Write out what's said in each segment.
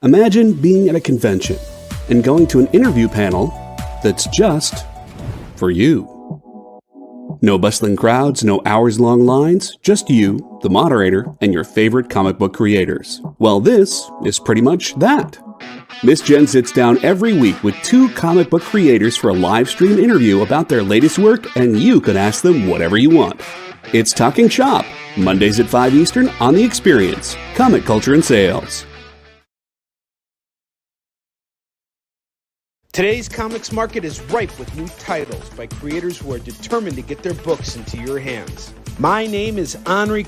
Imagine being at a convention and going to an interview panel that's just for you. No bustling crowds, no hours-long lines, just you, the moderator, and your favorite comic book creators. Well, this is pretty much that. Miss Jen sits down every week with two comic book creators for a live stream interview about their latest work, and you can ask them whatever you want. It's Talking Shop, Mondays at 5 Eastern on The Experience, Comic Culture and Sales. Today's comics market is ripe with new titles by creators who are determined to get their books into your hands. My name is Onrie.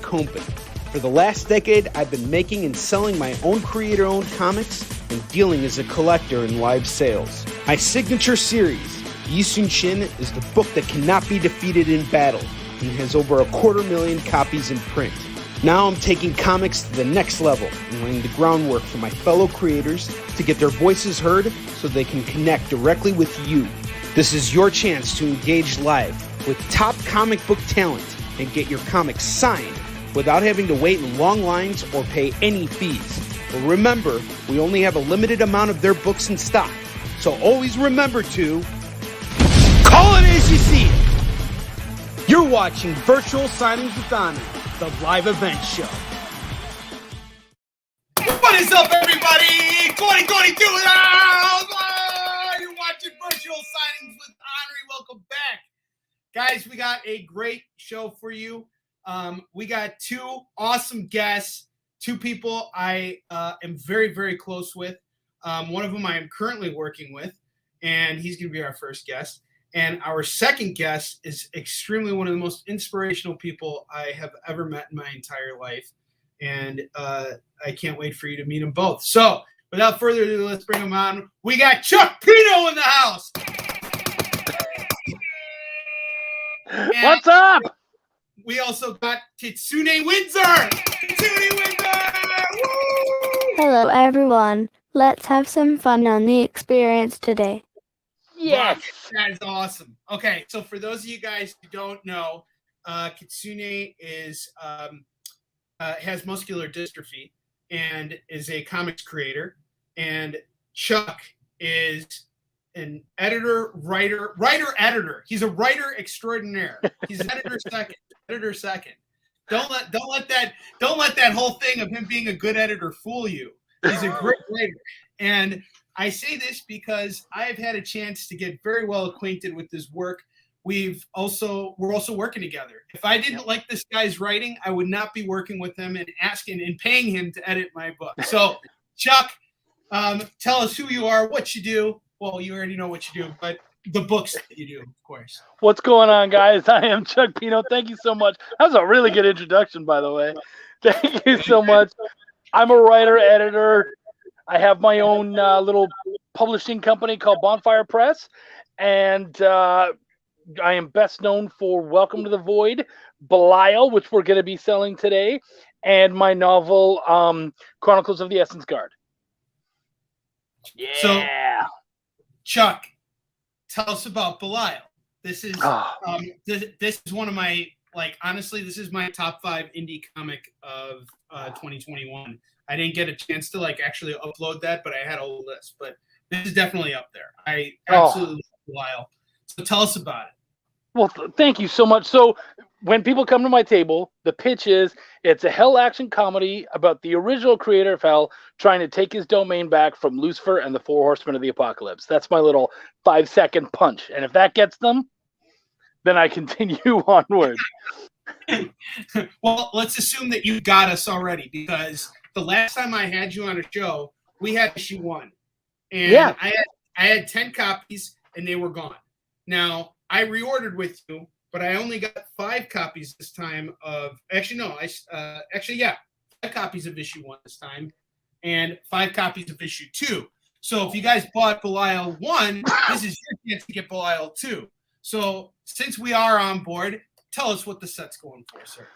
For the last decade, I've been making and selling my own creator-owned comics and dealing as a collector in live sales. My signature series, Yisun Shin, is the book that cannot be defeated in battle and has over 250,000 copies in print. Now I'm taking comics to the next level and laying the groundwork for my fellow creators to get their voices heard so they can connect directly with you. This is your chance to engage live with top comic book talent and get your comics signed without having to wait in long lines or pay any fees. But remember, we only have a limited amount of their books in stock, so always remember to call it as you see it. You're watching Virtual Signings with Onrie, the live event show. What is up, everybody? 2022 is out! You're watching Virtual Signings with Onrie. Welcome back. Guys, we got a great show for you. We got two awesome guests, two people I am very, very close with. One of them I am currently working with, and he's going to be our first guest. And our second guest is extremely one of the most inspirational people I have ever met in my entire life. And I can't wait for you to meet them both. So without further ado, let's bring them on. We got Chuck Pino in the house. What's up? We also got Kitsune Windsor. Kitsune Windsor! Woo! Hello, everyone. Let's have some fun on The Experience today. Yes. That is awesome. Okay, so for those of you guys who don't know, Kitsune is has muscular dystrophy and is a comics creator, and Chuck is an editor. He's a writer extraordinaire. He's editor second. Don't let that whole thing of him being a good editor fool you. He's a great writer, and I say this because I've had a chance to get very well acquainted with his work. We're also working together. If I didn't like this guy's writing, I would not be working with him and asking and paying him to edit my book. So, Chuck, tell us who you are, what you do. Well, you already know what you do, but the books that you do, of course. What's going on, guys? I am Chuck Pino. Thank you so much. That was a really good introduction, by the way. Thank you so much. I'm a writer, editor. I have my own little publishing company called Bonfire Press, and I am best known for Welcome to the Void, Belial, which we're going to be selling today, and my novel, Chronicles of the Essence Guard. Yeah. So, Chuck, tell us about Belial. This is this is one of my, honestly, this is my top 5 indie comic of 2021. I didn't get a chance to actually upload that, but I had a whole list. But this is definitely up there. I absolutely love Belial. So tell us about it. Well, thank you so much. So when people come to my table, the pitch is it's a hell action comedy about the original creator of hell trying to take his domain back from Lucifer and the 4 Horsemen of the Apocalypse. That's my little 5-second punch. And if that gets them, then I continue onward. Well, let's assume that you got us already, because the last time I had you on a show, we had issue 1. And yeah. I had 10 copies and they were gone. Now, I reordered with you, but I only got 5 copies this time of 5 copies of issue 1 this time and 5 copies of issue 2. So if you guys bought Belial 1, this is your chance to get Belial 2. So since we are on board, tell us what the set's going for, sir.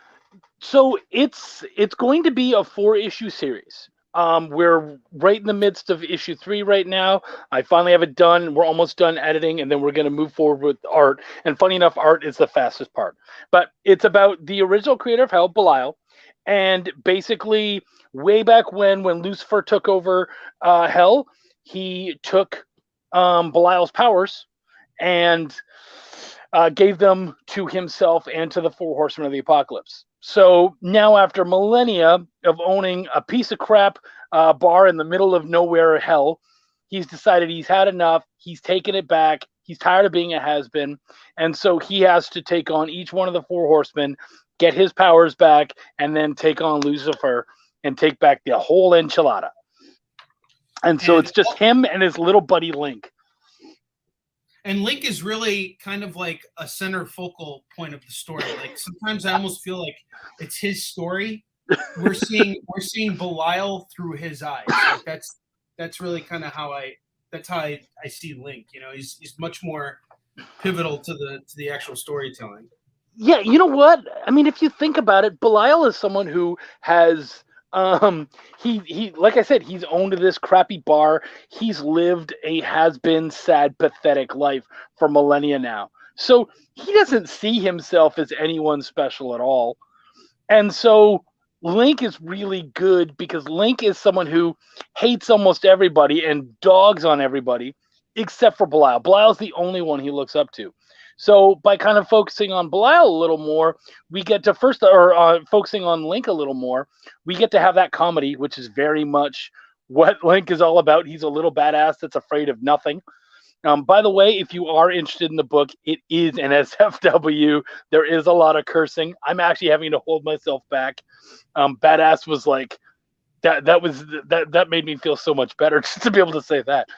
So it's going to be a 4-issue series. We're right in the midst of issue 3 right now. I finally have it done. We're almost done editing, and then we're going to move forward with art. And funny enough, art is the fastest part. But it's about the original creator of hell, Belial, And basically, way back when Lucifer took over Hell, he took Belial's powers and gave them to himself and to the four horsemen of the apocalypse. So now, after millennia of owning a piece of crap bar in the middle of nowhere hell, he's decided he's had enough. He's taken it back. He's tired of being a has-been. And so he has to take on each one of the four horsemen, get his powers back, and then take on Lucifer and take back the whole enchilada. And so it's just him and his little buddy Link. And Link is really kind of like a center focal point of the story. Like sometimes I almost feel like it's his story. We're seeing Belial through his eyes. Like that's really kind of how I see Link. You know, he's much more pivotal to the actual storytelling. Yeah, you know what? I mean, if you think about it, Belial is someone who has he like I said, he's owned this crappy bar. He's lived a has-been, sad, pathetic life for millennia now. So he doesn't see himself as anyone special at all. And so Link is really good because Link is someone who hates almost everybody and dogs on everybody except for Belial. Belial's the only one he looks up to. So by kind of focusing on Belial a little more, we get to focusing on Link a little more, we get to have that comedy, which is very much what Link is all about. He's a little badass that's afraid of nothing. By the way, if you are interested in the book, it is an SFW. There is a lot of cursing. I'm actually having to hold myself back. Badass was like, that made me feel so much better just to be able to say that.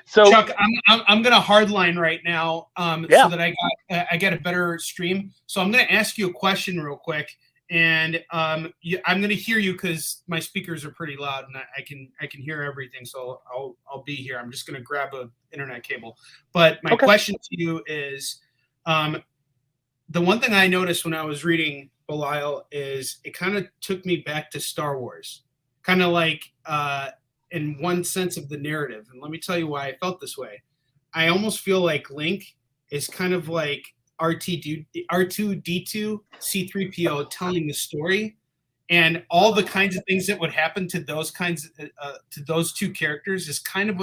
So Chuck, I'm gonna hardline right now, so that I get a better stream. So I'm gonna ask you a question real quick, and I'm gonna hear you because my speakers are pretty loud and I can hear everything. So I'll be here. I'm just gonna grab a internet cable. But my question to you is, the one thing I noticed when I was reading Belial is it kind of took me back to Star Wars, kind of like in one sense of the narrative. And let me tell you why I felt this way. I almost feel like Link is kind of like R2D2, C3PO telling the story, and all the kinds of things that would happen to those to those two characters is kind of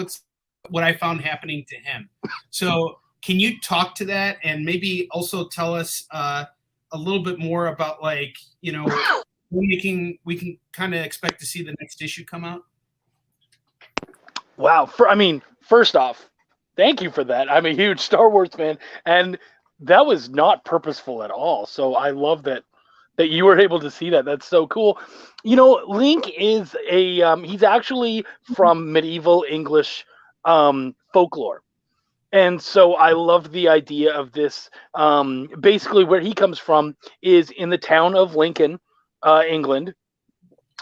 what I found happening to him. So can you talk to that and maybe also tell us a little bit more about, like, you know, when we can kind of expect to see the next issue come out? Wow. First off, thank you for that. I'm a huge Star Wars fan, and that was not purposeful at all. So I love that you were able to see that. That's so cool. You know, Link is he's actually from medieval English folklore. And so I love the idea of this. Basically, where he comes from is in the town of Lincoln, England.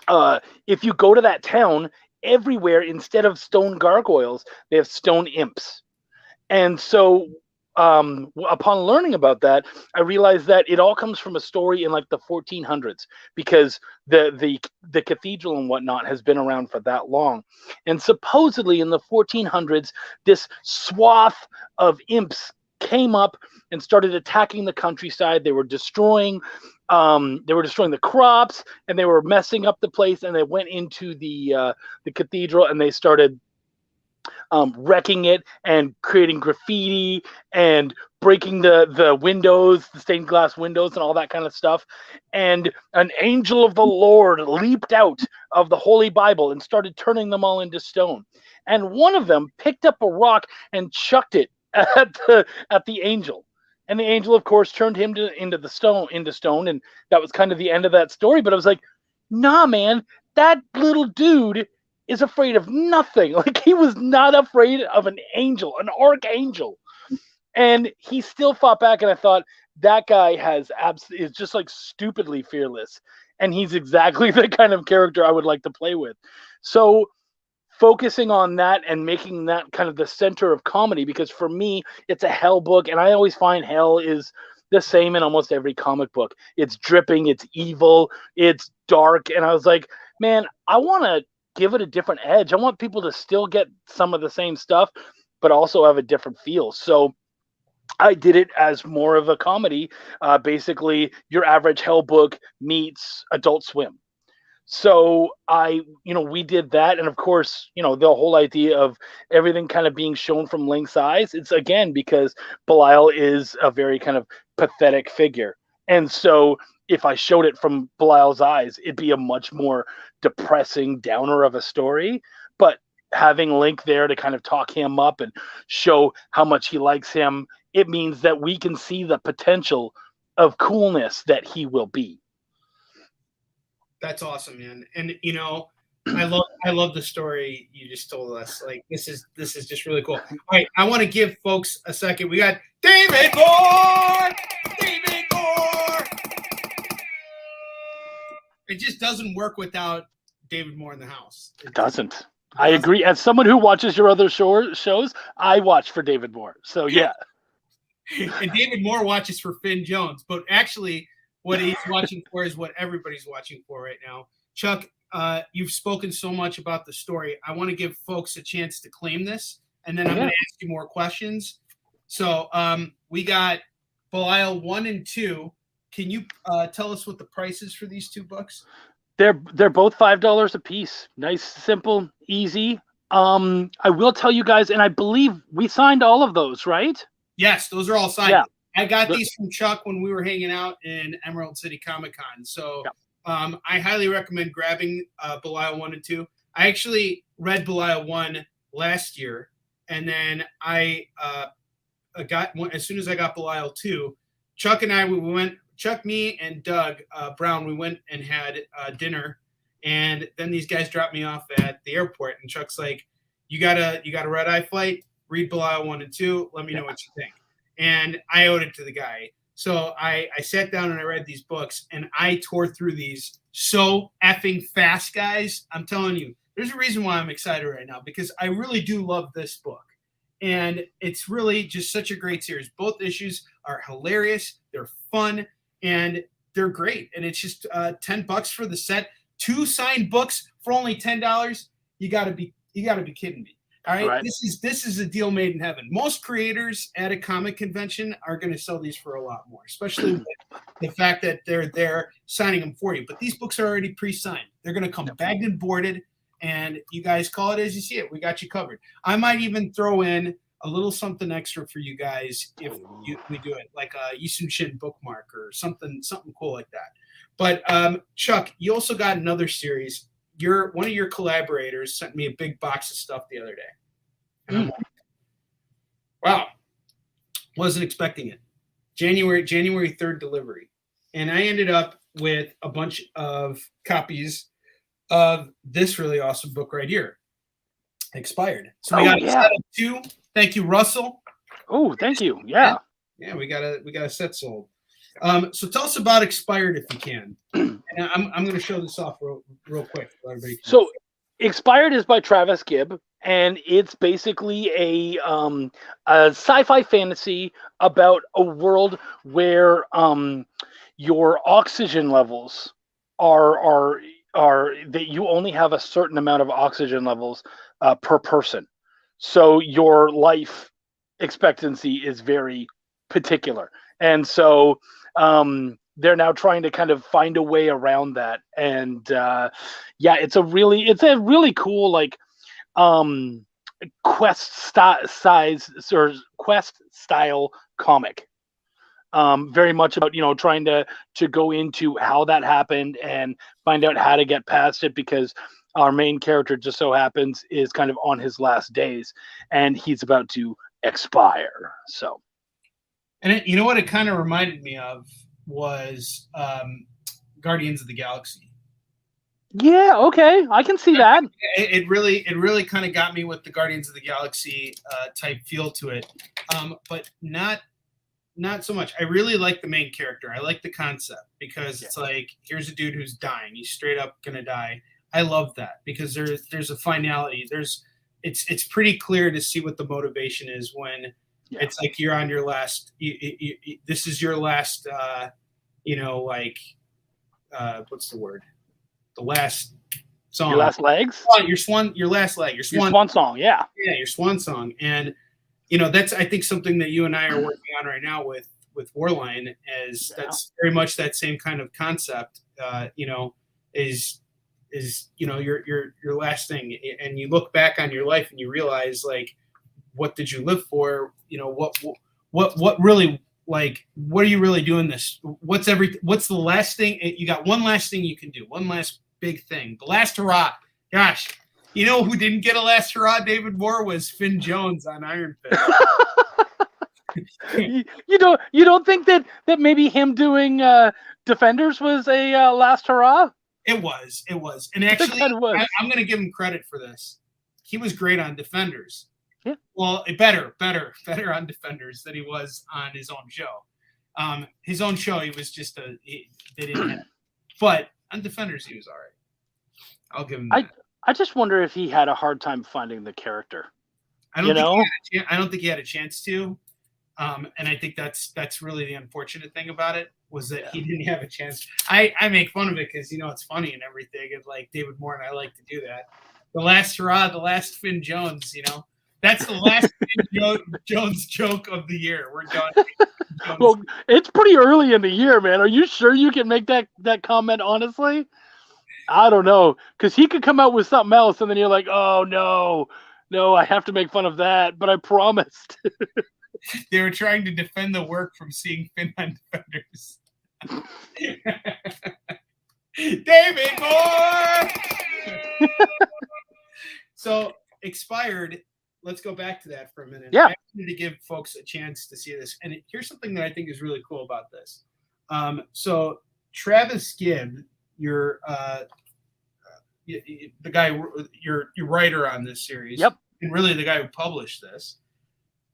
If you go to that town, everywhere, instead of stone gargoyles, they have stone imps. And so upon learning about that, I realized that it all comes from a story in like the 1400s, because the cathedral and whatnot has been around for that long. And supposedly in the 1400s, this swath of imps came up and started attacking the countryside. They were destroying the crops, and they were messing up the place, and they went into the cathedral and they started wrecking it and creating graffiti and breaking the windows, the stained glass windows and all that kind of stuff. And an angel of the Lord leaped out of the Holy Bible and started turning them all into stone. And one of them picked up a rock and chucked it at the angel. And the angel, of course, turned him into stone, and that was kind of the end of that story. But I was like, nah, man, that little dude is afraid of nothing. Like, he was not afraid of an angel, an archangel. And he still fought back, and I thought, that guy is just like stupidly fearless. And he's exactly the kind of character I would like to play with. So focusing on that and making that kind of the center of comedy, because for me, it's a hell book, and I always find hell is the same in almost every comic book. It's dripping, it's evil, it's dark, and I was like, man, I want to give it a different edge. I want people to still get some of the same stuff, but also have a different feel. So I did it as more of a comedy, basically your average Hell book meets Adult Swim. So we did that, and of course, the whole idea of everything kind of being shown from Link's eyes. It's again because Belial is a very kind of pathetic figure, and so if I showed it from Belial's eyes, it'd be a much more depressing downer of a story. But having Link there to kind of talk him up and show how much he likes him, it means that we can see the potential of coolness that he will be. That's awesome, man. And I love the story you just told us. Like this is just really cool. All right, I want to give folks a second. We got David Moore. David Moore. It just doesn't work without David Moore in the house. It doesn't. I agree. As someone who watches your other shows, I watch for David Moore. So yeah. And David Moore watches for Finn Jones, but actually what he's watching for is what everybody's watching for right now. Chuck, you've spoken so much about the story. I want to give folks a chance to claim this, and then I'm going to ask you more questions. So we got Belial 1 and 2. Can you tell us what the price is for these two books? They're both $5 a piece. Nice, simple, easy. I will tell you guys, and I believe we signed all of those, right? Yes, those are all signed. Yeah. I got these from Chuck when we were hanging out in Emerald City Comic Con. So I highly recommend grabbing Belial 1 and 2. I actually read Belial 1 last year, and then I got as soon as I got Belial 2, Chuck and I we went. Chuck, me, and Doug Brown, we went and had dinner, and then these guys dropped me off at the airport. And Chuck's like, "You got a red eye flight? Read Belial 1 and 2. Let me know what you think." And I owed it to the guy. So I sat down and I read these books, and I tore through these so effing fast, guys. I'm telling you, there's a reason why I'm excited right now, because I really do love this book. And it's really just such a great series. Both issues are hilarious. They're fun. And they're great. And it's just $10 for the set. 2 signed books for only $10. You gotta be kidding me. All right. This is a deal made in heaven. Most creators at a comic convention are going to sell these for a lot more, especially with the fact that they're there signing them for you. But these books are already pre-signed. They're going to come bagged and boarded, and you guys call it as you see it. We got you covered. I might even throw in a little something extra for you guys if we do it, like a Yisun Shin bookmark or something cool like that. But Chuck, you also got another series. One of your collaborators sent me a big box of stuff the other day. And I'm like, wow, wasn't expecting it. January 3rd delivery. And I ended up with a bunch of copies of this really awesome book right here, Expired. So we got a set of 2. Thank you, Russell. Oh, thank you. Yeah. Yeah, we got a set sold. So tell us about Expired if you can. And I'm going to show this off real quick. So Expired is by Travis Gibb, and it's basically a sci-fi fantasy about a world where your oxygen levels are that you only have a certain amount of oxygen levels per person. So your life expectancy is very particular. And so they're now trying to kind of find a way around that. And it's a really cool like quest style comic. Very much about trying to go into how that happened and find out how to get past it, because our main character just so happens is kind of on his last days and he's about to expire. So, and you know what it kind of reminded me of was Guardians of the Galaxy. Yeah, okay, I can see that. It really kind of got me with the Guardians of the Galaxy type feel to it, but not so much. I really like the main character. I like the concept because it's like, here's a dude who's dying. He's straight up gonna die. I love that because there's a finality. It's pretty clear to see what the motivation is when it's like you're on your last. This is your last. What's the word? The last song. Your last legs. Your last leg. Your swan song. Yeah. Yeah, your swan song. And that's I think something that you and I are working on right now with Warline, as that's very much that same kind of concept. Is your last thing, and you look back on your life and you realize, like, what did you live for? What really, like, what are you really doing this? What's the last thing? You got one last thing you can do, one last big thing, the last hurrah. Gosh, who didn't get a last hurrah? David Moore was Finn Jones on Iron Fist. You don't think that maybe him doing Defenders was a last hurrah? It was, and actually, I'm going to give him credit for this. He was great on Defenders. Yeah. Well, better on Defenders than he was on his own show. His own show, he was just they didn't have, but on Defenders, he was all right. I'll give him that. I just wonder if he had a hard time finding the character. I don't think he had a chance to. And I think that's really the unfortunate thing about it, was that he didn't have a chance. I make fun of it because it's funny and everything, and like David Moore and I like to do that. The last hurrah, the last Finn Jones, that's the last Finn Jones joke of the year. We're done. Well, it's pretty early in the year, man. Are you sure you can make that comment honestly? I don't know, because he could come out with something else, and then you're like, oh no, I have to make fun of that, but I promised. They were trying to defend the work from seeing Finn on Defenders. David Moore! So, Expired, let's go back to that for a minute. Yeah. I need to give folks a chance to see this. And here's something that I think is really cool about this. So, Travis Gibb, the guy, your writer on this series, yep, and really the guy who published this,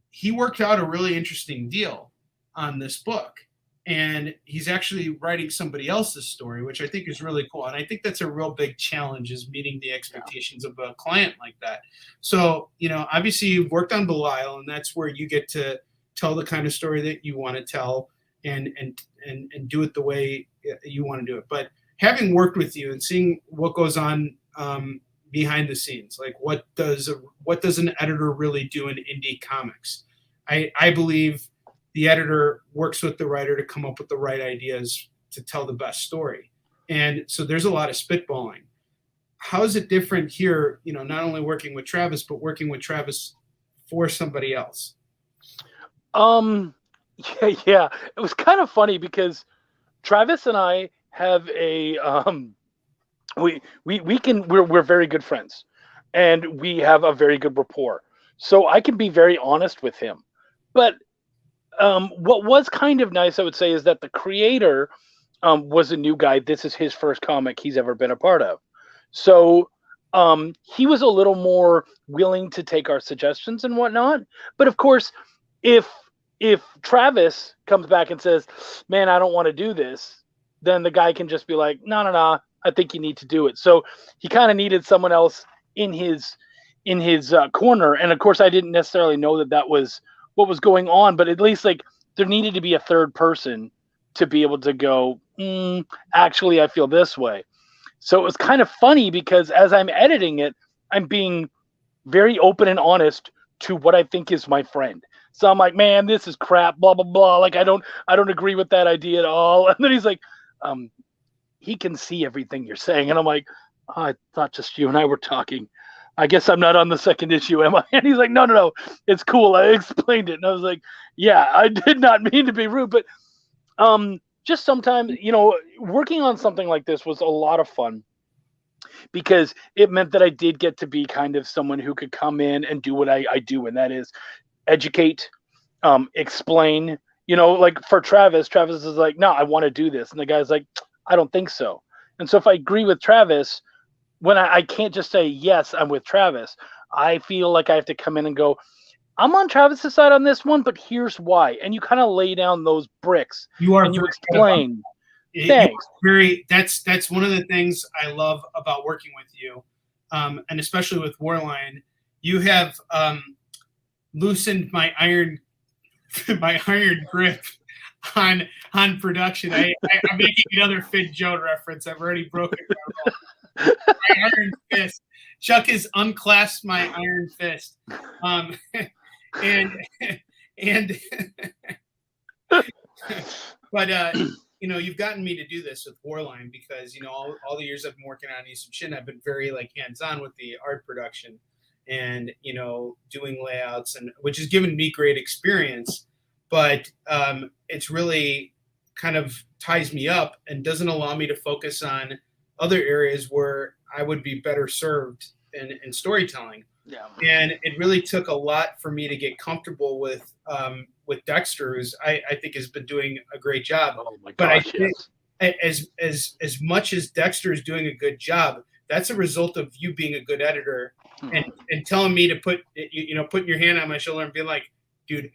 he worked out a really interesting deal on this book, and he's actually writing somebody else's story, which I think is really cool. And I think that's a real big challenge, is meeting the expectations of a client like that. So, obviously you've worked on Belial, and that's where you get to tell the kind of story that you want to tell and do it the way you want to do it. But having worked with you and seeing what goes on behind the scenes, like what does an editor really do in indie comics? I believe the editor works with the writer to come up with the right ideas to tell the best story. And so there's a lot of spitballing. How is it different here, not only working with Travis, but working with Travis for somebody else? Yeah. It was kind of funny because Travis and I have a we're very good friends, and we have a very good rapport. So I can be very honest with him. But what was kind of nice, I would say, is that the creator was a new guy. This is his first comic he's ever been a part of. So he was a little more willing to take our suggestions and whatnot. But of course, if Travis comes back and says, man, I don't want to do this, then the guy can just be like, no, I think you need to do it. So he kind of needed someone else in his corner. And of course, I didn't necessarily know that was what was going on, but at least like there needed to be a third person to be able to go, actually, I feel this way. So it was kind of funny because as I'm editing it, I'm being very open and honest to what I think is my friend. So I'm like, man, this is crap, blah, blah, blah. Like, I don't agree with that idea at all. And then he's like, he can see everything you're saying. And I'm like, oh, I thought just you and I were talking. I guess I'm not on the second issue, am I? And he's like, no, it's cool. I explained it. And I was like, yeah, I did not mean to be rude, but just sometimes, working on something like this was a lot of fun because it meant that I did get to be kind of someone who could come in and do what I do, and that is educate, explain. Like for Travis is like, no, I want to do this. And the guy's like, I don't think so. And so if I agree with Travis, when I can't just say, yes, I'm with Travis, I feel like I have to come in and go, I'm on Travis's side on this one, but here's why. And you kind of lay down those bricks and you explain. Thanks. That's one of the things I love about working with you, and especially with Warline. You have loosened my iron grip on production. I'm making another Finn Jones reference. I've already broken my iron fist. Chuck has unclasped my iron fist. and and but you've gotten me to do this with Warline because all the years I've been working on Eastern Shin, I've been very like hands-on with the art production and doing layouts, and which has given me great experience, but it's really kind of ties me up and doesn't allow me to focus on other areas where I would be better served in storytelling. Yeah. And it really took a lot for me to get comfortable with Dexter, who's I think has been doing a great job. Oh my But I gosh, think yes. as much as Dexter is doing a good job, that's a result of you being a good editor and telling me to putting your hand on my shoulder and being like, dude,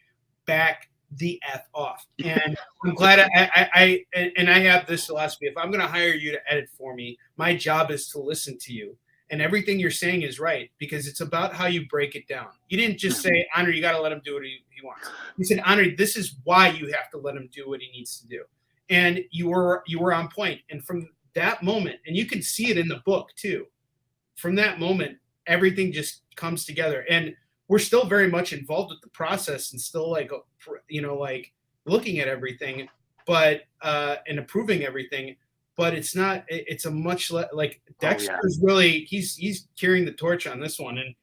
back the F off. And I'm glad I have this philosophy. If I'm going to hire you to edit for me, my job is to listen to you. And everything you're saying is right, because it's about how you break it down. You didn't just say, Onrie, you got to let him do what he wants. You said, Onrie, this is why you have to let him do what he needs to do. And you were on point. And from that moment, and you can see it in the book too, from that moment, everything just comes together. And we're still very much involved with the process and still like looking at everything, but and approving everything. But it's not. It's a much like Dexter is really he's carrying the torch on this one, and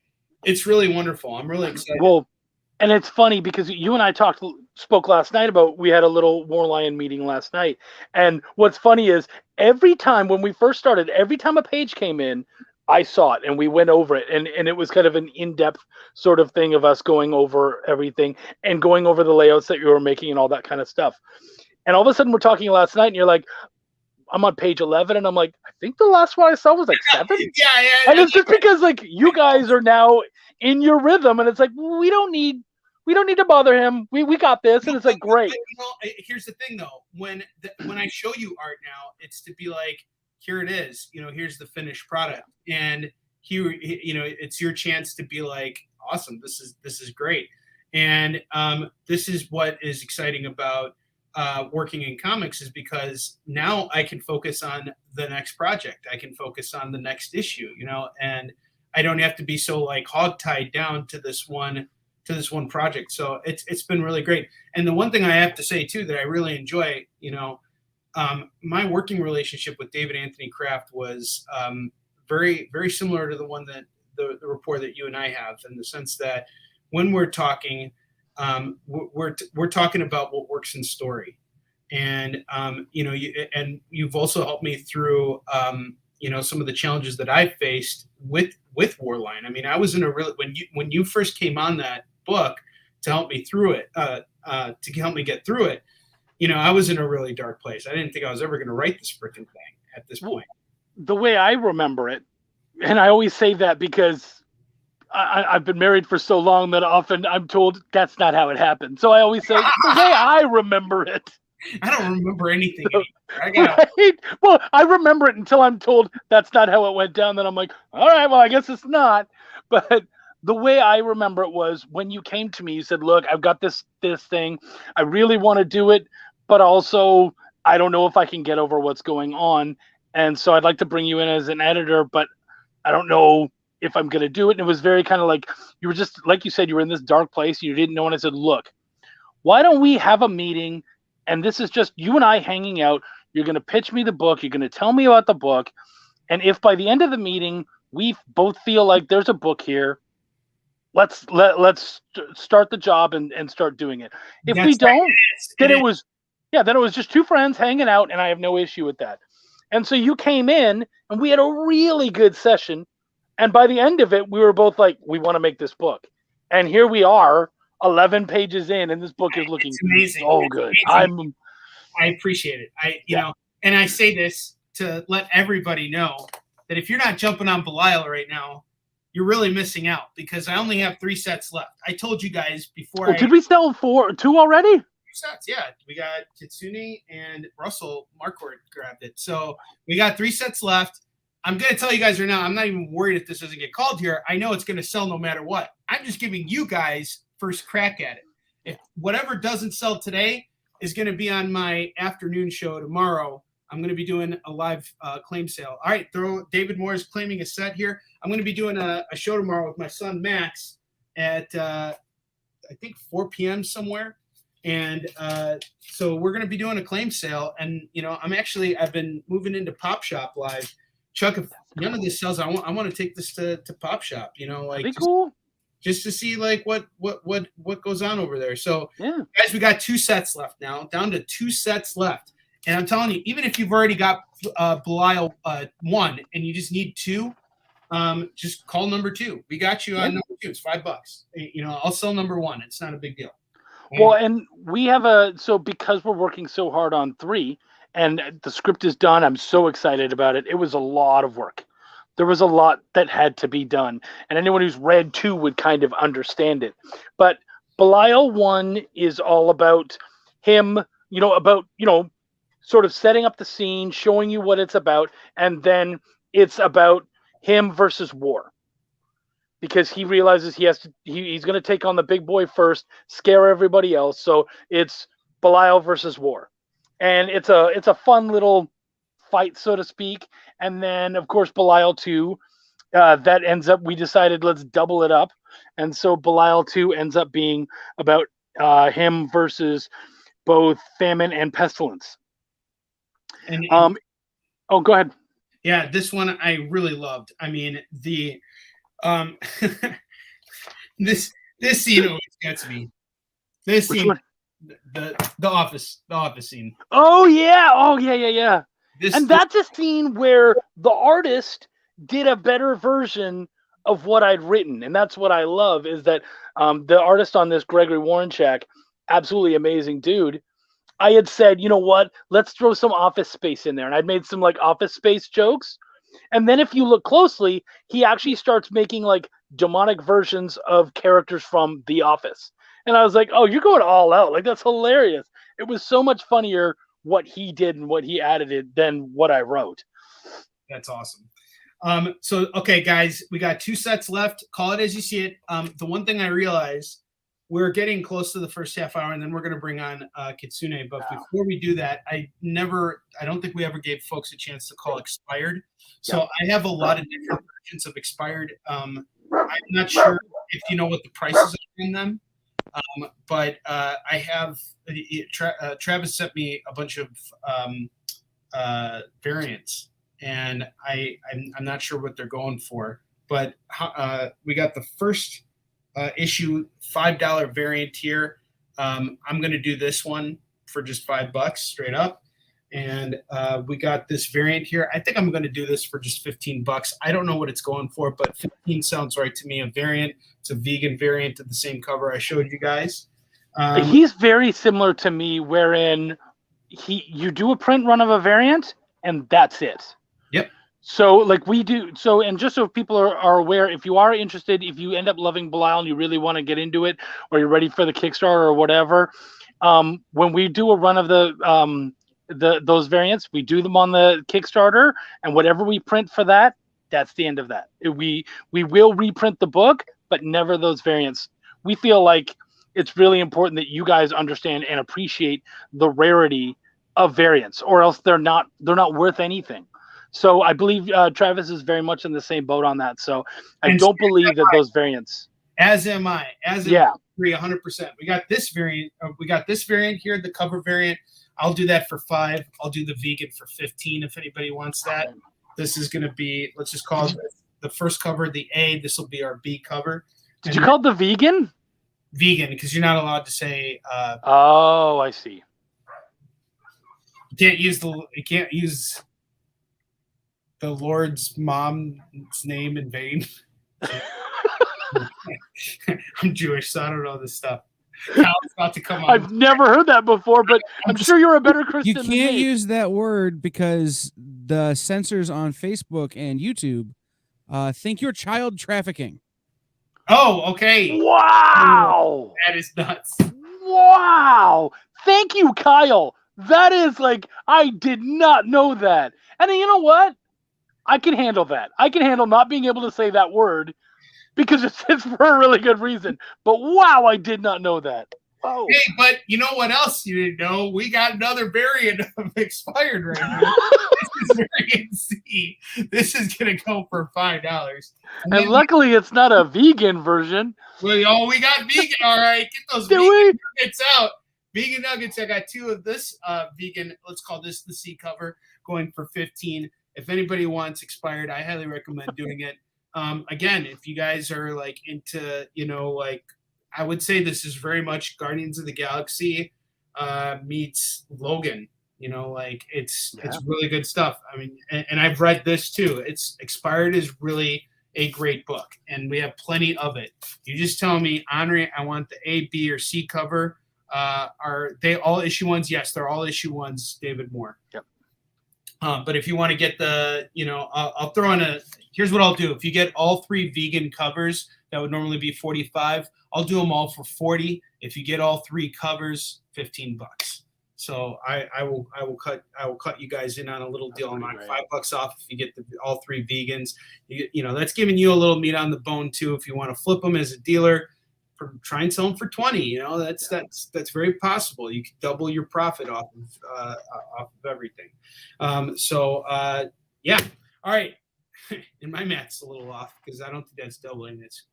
it's really wonderful. I'm really excited. Well, and it's funny because you and I spoke last night about we had a little Warlion meeting last night, and what's funny is every time when we first started, every time a page came in, I saw it and we went over it, and it was kind of an in-depth sort of thing of us going over everything and going over the layouts that you were making and all that kind of stuff. And all of a sudden we're talking last night, and you're like, I'm on page 11, and I'm like, I think the last one I saw was like 7. Yeah. And it's just because like you guys are now in your rhythm, and it's like we don't need to bother him. We got this, and it's like great. Here's the thing though, when I show you art now, it's to be like, here it is. Here's the finished product, and here it's your chance to be like, awesome. This is great, and this is what is exciting about working in comics, is because now I can focus on the next project. I can focus on the next issue, and I don't have to be so like hog-tied down to this one project. So it's been really great. And the one thing I have to say too that I really enjoy, my working relationship with David Anthony Kraft was very, very similar to the one that the rapport that you and I have, in the sense that when we're talking, we're talking about what works in story, and you've also helped me through some of the challenges that I faced with Warline. I mean, I was in a really when you first came on that book to help me through it, to help me get through it. I was in a really dark place. I didn't think I was ever going to write this freaking thing at this point. The way I remember it, and I always say that because I've been married for so long that often I'm told that's not how it happened. So I always say the way I remember it. I don't remember anything. Right? Well, I remember it until I'm told that's not how it went down. Then I'm like, all right, well, I guess it's not. But the way I remember it was when you came to me, you said, look, I've got this thing. I really want to do it, but also I don't know if I can get over what's going on. And so I'd like to bring you in as an editor, but I don't know if I'm going to do it. And it was very kind of like, you were just, like you said, you were in this dark place. You didn't know. And I said, look, why don't we have a meeting? And this is just you and I hanging out. You're going to pitch me the book. You're going to tell me about the book. And if by the end of the meeting, we both feel like there's a book here, let's start the job and start doing it. If we don't, then it was just two friends hanging out, and I have no issue with that. And so you came in, and we had a really good session. And by the end of it, we were both like, we want to make this book. And here we are, 11 pages in, and this book is looking so good. I appreciate it. And I say this to let everybody know that if you're not jumping on Belial right now, you're really missing out, because I only have 3 sets left. I told you guys before. Did we sell 2 already? 2 sets, yeah. We got Kitsune and Russell Marquardt grabbed it. So we got 3 sets left. I'm going to tell you guys right now, I'm not even worried if this doesn't get called here. I know it's going to sell no matter what. I'm just giving you guys first crack at it. If whatever doesn't sell today is going to be on my afternoon show tomorrow, I'm going to be doing a live claim sale. All right, David Moore is claiming a set here. I'm going to be doing a show tomorrow with my son Max at I think 4 p.m. somewhere. And so we're going to be doing a claim sale. And, I've been moving into Pop Shop Live. Chuck, if none of this sells, I want to take this to Pop Shop, That'd be cool. Just to see like what goes on over there. So yeah, guys, we got 2 sets left now, down to 2 sets left. And I'm telling you, even if you've already got Belial 1 and you just need 2, just call number 2. We got you on number 2. It's $5. I'll sell number 1. It's not a big deal. Well, and we have because we're working so hard on 3 and the script is done, I'm so excited about it. It was a lot of work. There was a lot that had to be done. And anyone who's read 2 would kind of understand it. But Belial 1 is all about him, sort of setting up the scene, showing you what it's about. And then it's about him versus war. Because he realizes he's going to take on the big boy first, scare everybody else. So it's Belial versus war, and it's a fun little fight, so to speak. And then of course Belial 2, that ends up, we decided let's double it up, and so Belial 2 ends up being about him versus both famine and pestilence. And go ahead. Yeah, this one I really loved. I mean the. This scene always gets me. This Which scene, one? the office scene. Oh yeah. This, that's a scene where the artist did a better version of what I'd written, and that's what I love is that the artist on this, Gregory Warrenchak, absolutely amazing dude. I had said, you know what, let's throw some Office Space in there, and I'd made some like Office Space jokes. And then if you look closely, he actually starts making like demonic versions of characters from The Office. And I was like, oh, you're going all out. Like, that's hilarious. It was so much funnier what he did and what he added than what I wrote. That's awesome. Okay, guys, we got 2 sets left. Call it as you see it. The one thing I realized, we're getting close to the first half hour, and then we're going to bring on Kitsune. But before we do that, I don't think we ever gave folks a chance to call expired. So I have a lot of different versions of expired. I'm not sure if you know what the prices are in them, but I have Travis sent me a bunch of variants, and I'm not sure what they're going for. But we got the first issue $5 variant here. I'm going to do this one for just $5 straight up. And we got this variant here. I think I'm going to do this for just $15. I don't know what it's going for, but 15 sounds right to me. A variant. It's a vegan variant of the same cover I showed you guys. He's very similar to me, wherein you do a print run of a variant, and that's it. Yep. So like we do. So, and just so people are aware, if you are interested, if you end up loving Belial and you really want to get into it, or you're ready for the Kickstarter or whatever, when we do a run of those variants, we do them on the Kickstarter, and whatever we print for that, that's the end of that. We will reprint the book, but never those variants. We feel like it's really important that you guys understand and appreciate the rarity of variants, or else they're not worth anything. So I believe Travis is very much in the same boat on that. So I don't believe that those variants. As am I. I agree 100%. We got this variant. Here, the cover variant. I'll do that for $5. I'll do the vegan for $15 if anybody wants that. This is going to be, let's just call it the first cover, the A. This will be our B cover. Did you call it the vegan? Vegan, because you're not allowed to say. Oh, I see. You can't use the Lord's mom's name in vain. I'm Jewish, so I don't know this stuff. Kyle's about to come on. I've never heard that before, but I'm sure you're a better Christian You than can't me. use that word because the censors on Facebook and YouTube think you're child trafficking. Oh, okay. Wow. That is nuts. Wow. Thank you, Kyle. That is like, I did not know that. And you know what? I can handle that. I can handle not being able to say that word because it's for a really good reason. But wow, I did not know that. Oh. Hey, but you know what else you didn't know? We got another variant of expired right now. This is variant C. This is gonna go for $5. And luckily, it's not a vegan version. Well, we got vegan. All right, get those Do vegan nuggets out. Vegan nuggets. I got 2 of this vegan. Let's call this the C cover, going for $15. If anybody wants expired, I highly recommend doing it. Again, if you guys are like into, like, I would say this is very much Guardians of the Galaxy meets Logan. It's really good stuff. I mean, and I've read this too. It's Expired is really a great book, and we have plenty of it. You just tell me, Onrie, I want the A, B, or C cover. Are they all issue ones? Yes, they're all issue ones. David Moore. Yep. But if you want to get the, I'll throw in here's what I'll do. If you get all 3 vegan covers, that would normally be $45. I'll do them all for $40. If you get all 3 covers, $15. So I will cut you guys in on a little deal. I'm on $5 off if you get all 3 vegans. That's giving you a little meat on the bone too. If you want to flip them as a dealer, try and sell them for $20. That's very possible. You could double your profit off of everything. Yeah. All right. And my math's a little off because I don't think that's doubling. It's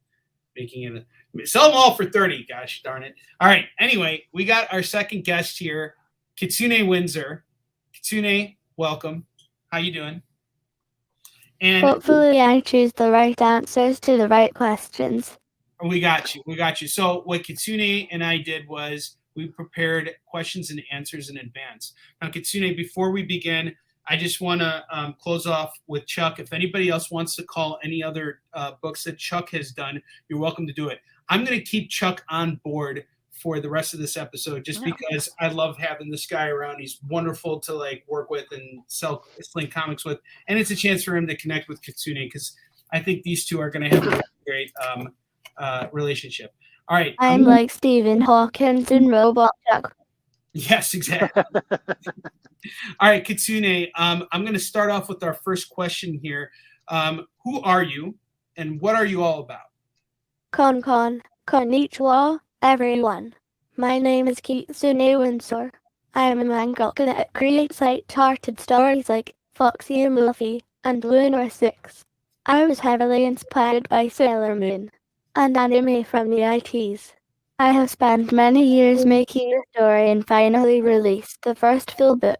making it sell them all for $30. Gosh darn it. All right. Anyway, we got our second guest here, Kitsune Windsor. Kitsune, welcome. How you doing? And hopefully I choose the right answers to the right questions. We got you. So what Kitsune and I did was we prepared questions and answers in advance. Now, Kitsune, before we begin, I just want to close off with Chuck. If anybody else wants to call any other books that Chuck has done, you're welcome to do it. I'm going to keep Chuck on board for the rest of this episode just because I love having this guy around. He's wonderful to work with and sling comics with. And it's a chance for him to connect with Kitsune because I think these two are going to have a great relationship. All right. I'm like Stephen Hawkins in Robot Chuck. Yes, exactly. All right, Kitsune, I'm going to start off with our first question here. Who are you and what are you all about? Konnichiwa, everyone. My name is Kitsune Windsor. I am a mangaka that creates light-hearted stories like Foxy and Luffy and Lunar 6. I was heavily inspired by Sailor Moon and anime from the ITs. I have spent many years making the story and finally released the first full book,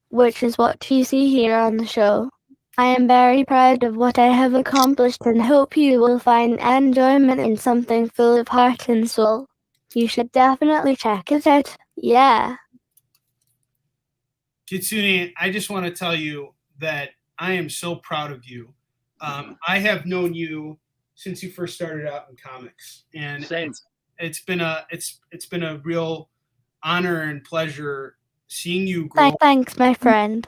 which is what you see here on the show. I am very proud of what I have accomplished and hope you will find enjoyment in something full of heart and soul. You should definitely check it out. Yeah. Kitsune, I just want to tell you that I am so proud of you. I have known you since you first started out in comics, and it's been a real honor and pleasure seeing you grow. Thanks, my friend.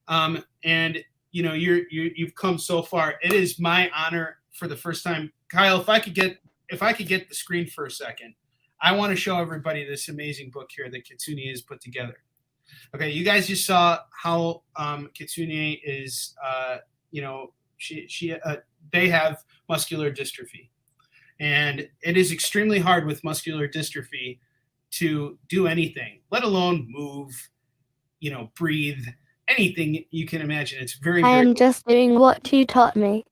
And you've come so far. It is my honor for the first time. Kyle, if I could get the screen for a second, I want to show everybody this amazing book here that Kitsune has put together. Okay, you guys just saw how Kitsune is. They have muscular dystrophy, and it is extremely hard with muscular dystrophy to do anything, let alone move, breathe, anything you can imagine. It's very. I am just doing what you taught me.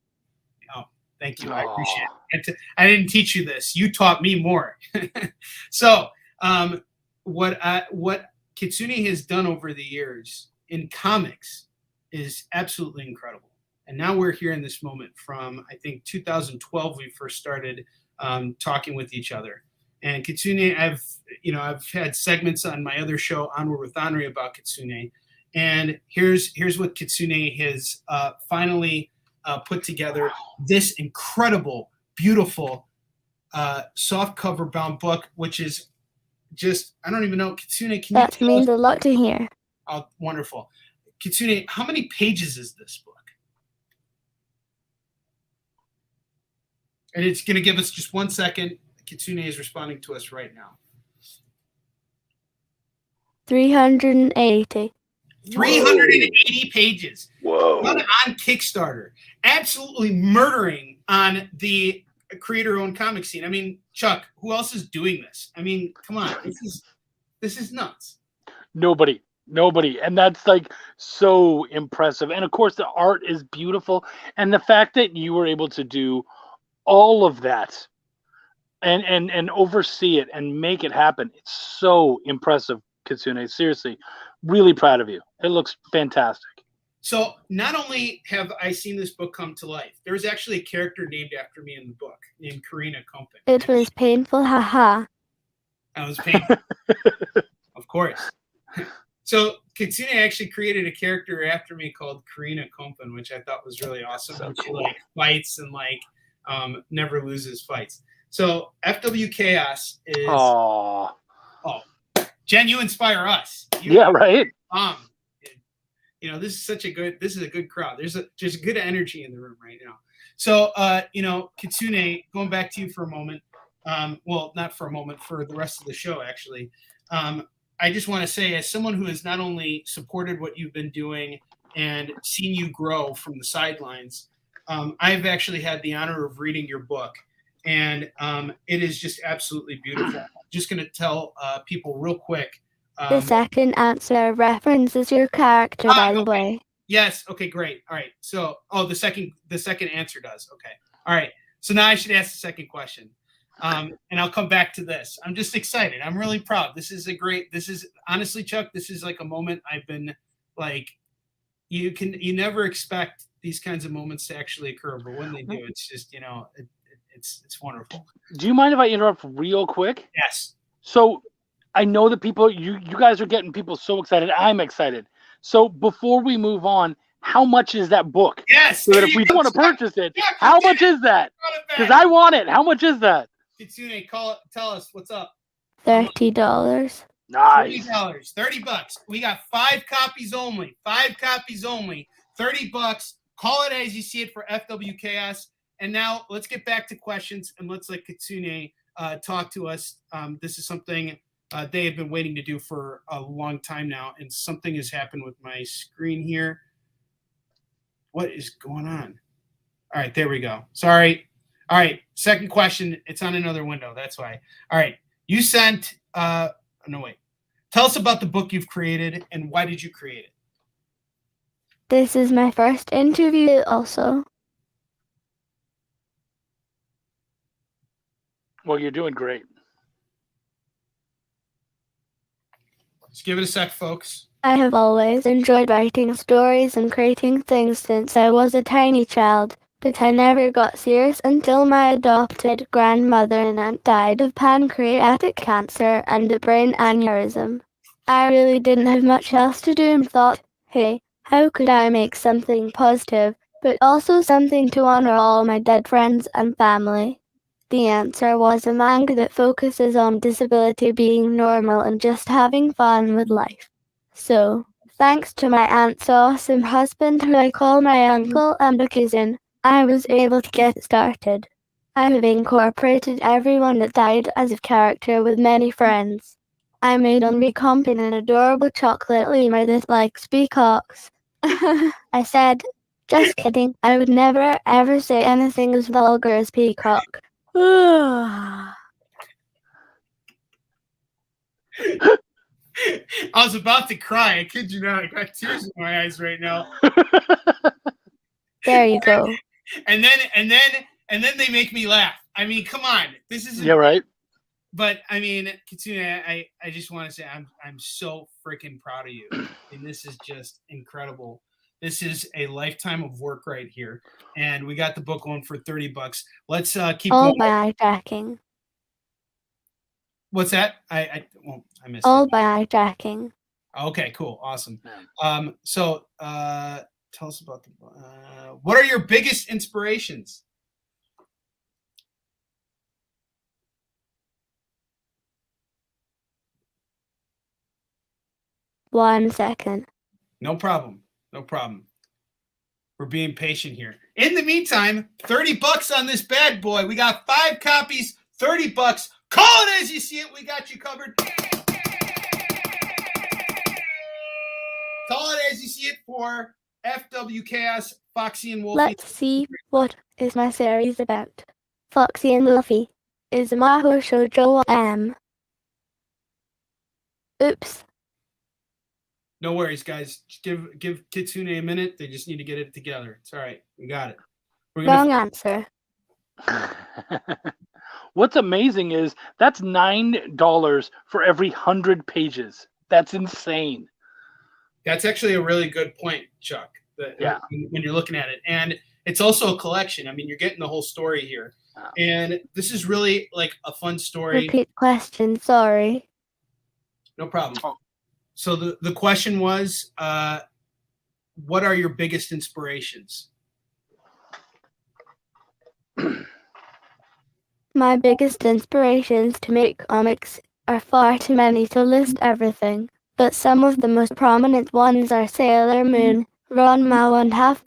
Oh, thank you. I appreciate it. I didn't teach you this. You taught me more. So, what Kitsune has done over the years in comics is absolutely incredible. And now we're here in this moment from, I think, 2012, we first started talking with each other. And Kitsune, I've had segments on my other show, Onward with Onrie, about Kitsune. And here's what Kitsune has finally put together. This incredible, beautiful, soft cover bound book, which is just, I don't even know, Kitsune, can that means a lot to hear. Oh, wonderful. Kitsune, how many pages is this book? And it's going to give us just 1 second. Kitsune is responding to us right now. 380. 380 pages. Whoa. On Kickstarter. Absolutely murdering on the creator-owned comic scene. I mean, Chuck, who else is doing this? I mean, come on, this is nuts. Nobody, and that's like so impressive. And of course, the art is beautiful, and the fact that you were able to do all of that and oversee it and make it happen, it's so impressive, Kitsune. Seriously, really proud of you. It looks fantastic. So not only have I seen this book come to life, there was actually a character named after me in the book named Karina Kompan. It was painful, haha. I was painful. Of course. So Kitsune actually created a character after me called Karina Kompan, which I thought was really awesome. So and she cool. like fights and like never loses fights. So FW Chaos is Oh, Jen, you inspire us. yeah, right. You know, this is a good crowd. There's good energy in the room right now. So you know, Kitsune, going back to you for a moment. Well, not for a moment, for the rest of the show, actually. I just want to say, as someone who has not only supported what you've been doing and seen you grow from the sidelines, I've actually had the honor of reading your book, and it is just absolutely beautiful. I'm just going to tell people real quick. The second answer references your character, by the way. Yes. Okay, great. All right. So, the second answer does. Okay. All right. So now I should ask the second question. And I'll come back to this. I'm just excited. I'm really proud. This is honestly, Chuck, this is like a moment I've been like, you never expect these kinds of moments to actually occur, but when they do, it's just, you know, it's wonderful. Do you mind if I interrupt real quick? Yes. So I know that people, you guys are getting people so excited. I'm excited. So before we move on, how much is that book? Yes. So that if we want to purchase it, how much is that? Because I want it. How much is that? Kitsune, tell us what's up. $30. Nice. $30. $30. We got 5 copies only. 5 copies only. $30. Call it as you see it for FW Chaos. And now let's get back to questions and let's let Kitsune talk to us. This is something they have been waiting to do for a long time now, and something has happened with my screen here. What is going on? All right, there we go. Sorry. All right, second question. It's on another window. That's why. All right, you sent. No, wait. Tell us about the book you've created and why did you create it? This is my first interview also. Well, you're doing great. Just give it a sec, folks. I have always enjoyed writing stories and creating things since I was a tiny child, but I never got serious until my adopted grandmother and aunt died of pancreatic cancer and a brain aneurysm. I really didn't have much else to do and thought, hey, how could I make something positive, but also something to honor all my dead friends and family? The answer was a manga that focuses on disability being normal and just having fun with life. So, thanks to my aunt's awesome husband, who I call my uncle and a cousin, I was able to get started. I have incorporated everyone that died as a character with many friends. I made Onrie Kompan an adorable chocolate lemur that likes peacocks. I said, just kidding, I would never ever say anything as vulgar as peacock. I was about to cry. I kid you not. I got tears in my eyes right now. There you go. And then they make me laugh. I mean, come on. This is Yeah, right. But I mean, Kitsune, I just want to say I'm so freaking proud of you. I mean, this is just incredible. This is a lifetime of work right here, and we got the book going for $30. Let's keep All going. by eye tracking. What's that? I missed All it. by eye tracking. Okay, cool, awesome. So tell us about the. What are your biggest inspirations? One second. No problem. No problem. We're being patient here. In the meantime, $30 on this bad boy. We got 5 copies, $30. Call it as you see it. We got you covered. Call it as you see it for FW Chaos, Foxy and Wolfie. Let's see, what is my series about? Foxy and Luffy is Maho Shoujo Oops. No worries, guys. Just give Kitsune a minute. They just need to get it together. It's all right. We got it. We're gonna Wrong answer. What's amazing is that's $9 for every 100 pages. That's insane. That's actually a really good point, Chuck. Yeah. When you're looking at it, and it's also a collection. I mean, you're getting the whole story here, and this is really like a fun story. Repeat question. Sorry. No problem. So the question was, what are your biggest inspirations? My biggest inspirations to make comics are far too many to list everything, but some of the most prominent ones are Sailor Moon, Ranma 1/2,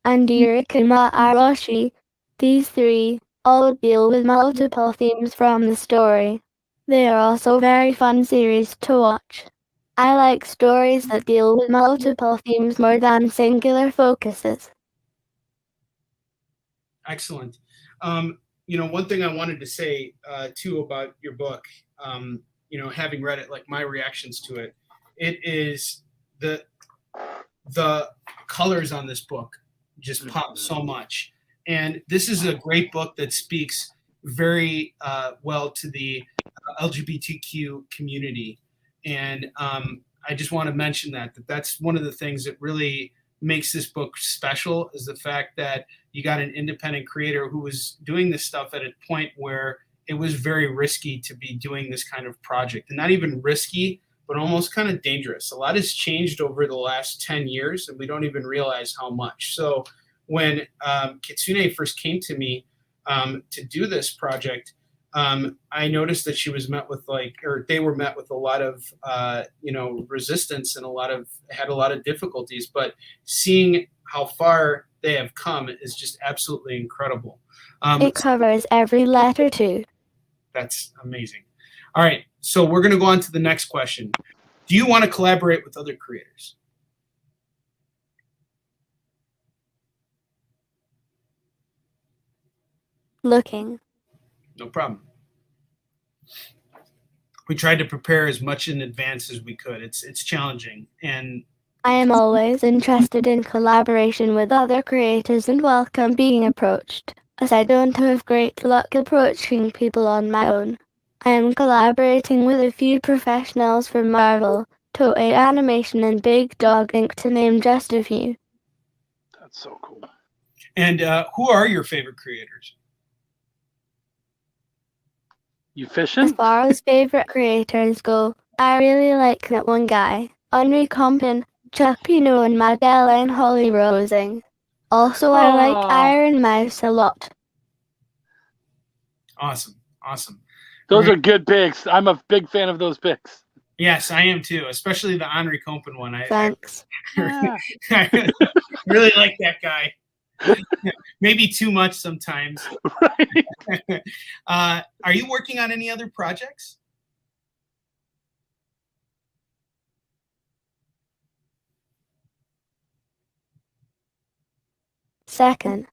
and Yurikuma Arashi. These three all deal with multiple themes from the story. They are also very fun series to watch. I like stories that deal with multiple themes more than singular focuses. Excellent. One thing I wanted to say too about your book, having read it, like my reactions to it, it is the colors on this book just pop so much. And this is a great book that speaks very well to the LGBTQ community. And I just want to mention that's one of the things that really makes this book special, is the fact that you got an independent creator who was doing this stuff at a point where it was very risky to be doing this kind of project. And not even risky, but almost kind of dangerous. A lot has changed over the last 10 years, and we don't even realize how much. So when Kitsune first came to me to do this project, I noticed that she was met with they were met with a lot of, resistance and had a lot of difficulties, but seeing how far they have come is just absolutely incredible. It covers every letter too. That's amazing. All right, so we're going to go on to the next question. Do you want to collaborate with other creators? Looking. No problem. We tried to prepare as much in advance as we could. It's challenging, and I am always interested in collaboration with other creators and welcome being approached, as I don't have great luck approaching people on my own. I am collaborating with a few professionals from Marvel, Toei Animation, and Big Dog Inc., to name just a few. That's so cool. And who are your favorite creators? You fishing? As far as favorite creators go, I really like that one guy, Onrie Compton, Chuck Pino, and Madeleine Holly Rosing. Also, I like Iron Mouse a lot. Awesome. Those are good picks. I'm a big fan of those picks. Yes, I am too, especially the Onrie Compton one. Thanks. I really like that guy. Maybe too much sometimes. Right. Are you working on any other projects? Second.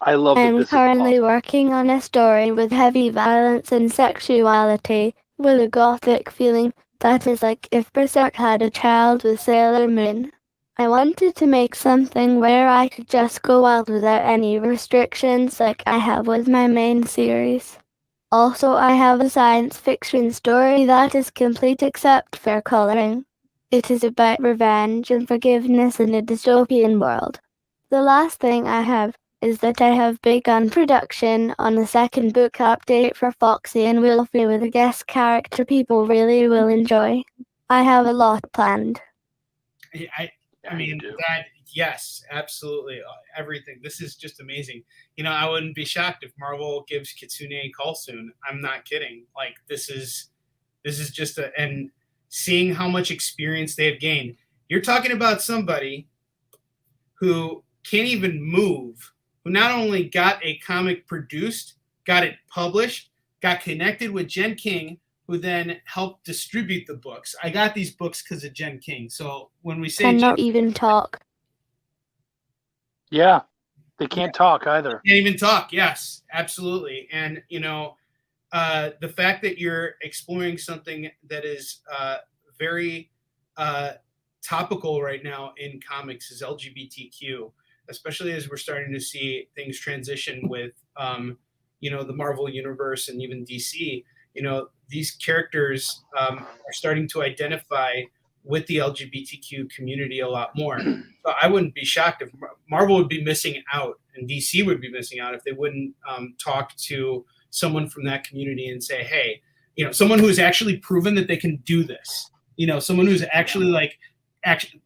I love that I'm this currently is working on a story with heavy violence and sexuality, with a gothic feeling that is like if Berserk had a child with Sailor Moon. I wanted to make something where I could just go wild without any restrictions like I have with my main series. Also, I have a science fiction story that is complete except for coloring. It is about revenge and forgiveness in a dystopian world. The last thing I have is that I have begun production on the second book update for Foxy and Wolfie with a guest character people really will enjoy. I have a lot planned. I mean, yes, absolutely. Everything. This is just amazing. I wouldn't be shocked if Marvel gives Kitsune a call soon. I'm not kidding. Like, this is just and seeing how much experience they have gained. You're talking about somebody who can't even move, who not only got a comic produced, got it published, got connected with Jen King, who then helped distribute the books. I got these books because of Jen King. So when we say Cannot even talk. Yeah, they can't talk either. Can't even talk. Yes, absolutely. And the fact that you're exploring something that is very topical right now in comics is LGBTQ, especially as we're starting to see things transition with the Marvel universe and even DC. These characters are starting to identify with the LGBTQ community a lot more. So I wouldn't be shocked if Marvel would be missing out and DC would be missing out if they wouldn't talk to someone from that community and say, hey, someone who has actually proven that they can do this, someone who's actually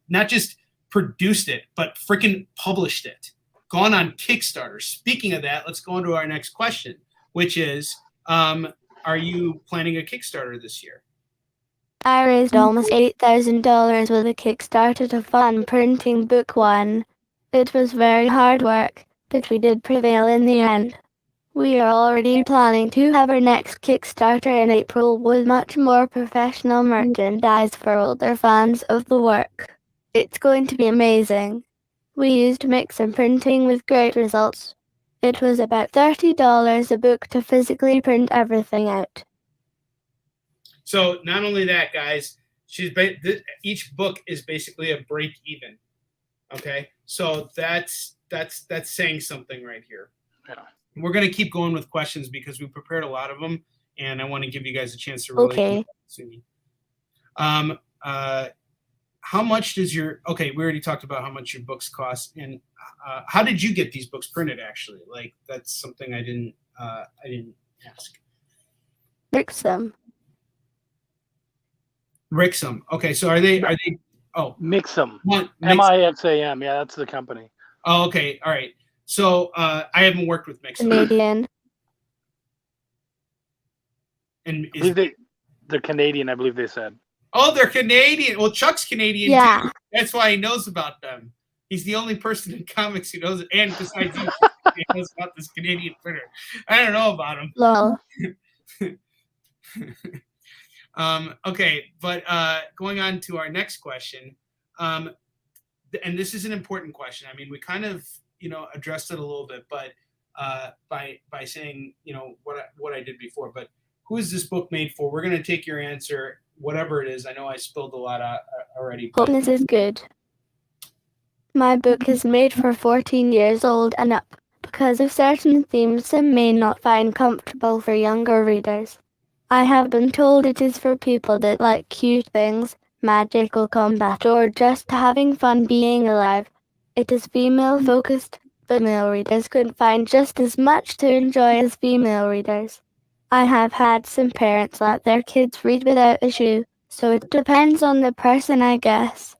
not just produced it, but freaking published it, gone on Kickstarter. Speaking of that, let's go on to our next question, which is, are you planning a Kickstarter this year? I raised almost $8,000 with a Kickstarter to fund printing book 1. It was very hard work, but we did prevail in the end. We are already planning to have our next Kickstarter in April with much more professional merchandise for older fans of the work. It's going to be amazing. We used Mixam printing with great results. It was about $30 a book to physically print everything out. So not only that, guys, each book is basically a break even. Okay, so that's saying something right here. Yeah. We're going to keep going with questions because we prepared a lot of them, and I want to give you guys a chance to really. Okay. How much does your? Okay, we already talked about how much your books cost, and how did you get these books printed? Actually, that's something I didn't ask. Mixam. Rixam. Okay, so are they? Oh, Mixam. Mixam. Yeah, that's the company. Oh, okay. All right. So I haven't worked with Mixam. Canadian. And they're Canadian, I believe they said. Oh, they're Canadian. Well, Chuck's Canadian too. That's why he knows about them. He's the only person in comics who knows it, and besides you, he knows about this Canadian printer. I don't know about him. Lol. Okay, but going on to our next question, and this is an important question. I mean, we kind of addressed it a little bit, but by saying what I did before. But who is this book made for? We're gonna take your answer, whatever it is. I know I spilled a lot already. Hope this is good. My book is made for 14 years old and up because of certain themes some may not find comfortable for younger readers. I have been told it is for people that like cute things, magical combat, or just having fun being alive. It is female focused, but male readers could find just as much to enjoy as female readers. I have had some parents let their kids read without issue, so it depends on the person, I guess.